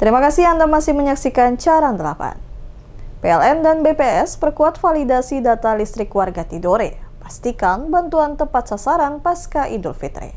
Terima kasih Anda masih menyaksikan Caraan 8. PLN dan BPS perkuat validasi data listrik warga Tidore. Pastikan bantuan tepat sasaran pasca Idul Fitri.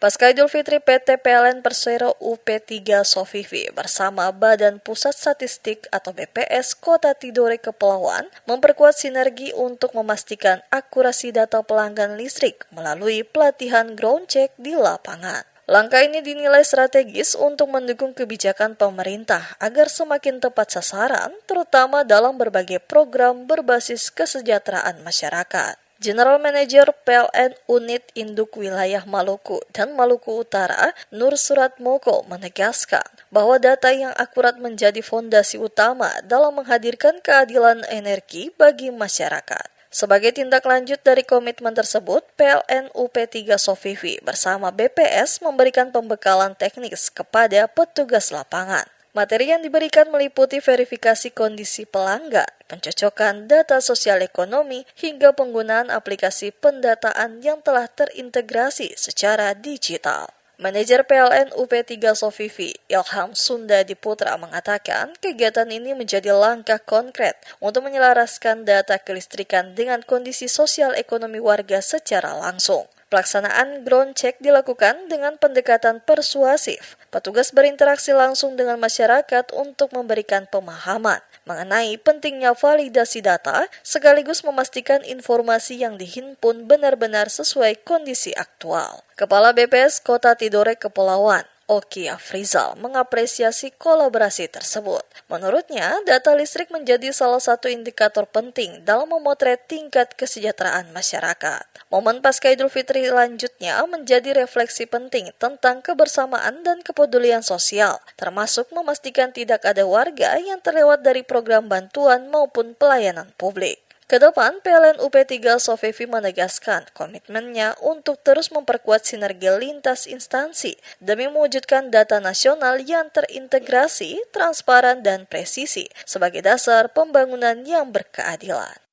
Pasca Idul Fitri, PT PLN Persero UP3 Sofivi bersama Badan Pusat Statistik atau BPS Kota Tidore Kepulauan memperkuat sinergi untuk memastikan akurasi data pelanggan listrik melalui pelatihan ground check di lapangan. Langkah ini dinilai strategis untuk mendukung kebijakan pemerintah agar semakin tepat sasaran, terutama dalam berbagai program berbasis kesejahteraan masyarakat. General Manager PLN Unit Induk Wilayah Maluku dan Maluku Utara, Nur Suratmoko, menegaskan bahwa data yang akurat menjadi fondasi utama dalam menghadirkan keadilan energi bagi masyarakat. Sebagai tindak lanjut dari komitmen tersebut, PLN UP3 Sofivi bersama BPS memberikan pembekalan teknis kepada petugas lapangan. Materi yang diberikan meliputi verifikasi kondisi pelanggan, pencocokan data sosial ekonomi, hingga penggunaan aplikasi pendataan yang telah terintegrasi secara digital. Manajer PLN UP3 Sofivi, Ilham Sunda Diputra, mengatakan kegiatan ini menjadi langkah konkret untuk menyelaraskan data kelistrikan dengan kondisi sosial ekonomi warga secara langsung. Pelaksanaan ground check dilakukan dengan pendekatan persuasif. Petugas berinteraksi langsung dengan masyarakat untuk memberikan pemahaman mengenai pentingnya validasi data sekaligus memastikan informasi yang dihimpun benar-benar sesuai kondisi aktual. Kepala BPS Kota Tidore Kepulauan, Oki Afrizal, mengapresiasi kolaborasi tersebut. Menurutnya, data listrik menjadi salah satu indikator penting dalam memotret tingkat kesejahteraan masyarakat. Momen pasca Idul Fitri lanjutnya menjadi refleksi penting tentang kebersamaan dan kepedulian sosial, termasuk memastikan tidak ada warga yang terlewat dari program bantuan maupun pelayanan publik. Kedepan, PLN UP3 Sofivi menegaskan komitmennya untuk terus memperkuat sinergi lintas instansi demi mewujudkan data nasional yang terintegrasi, transparan, dan presisi sebagai dasar pembangunan yang berkeadilan.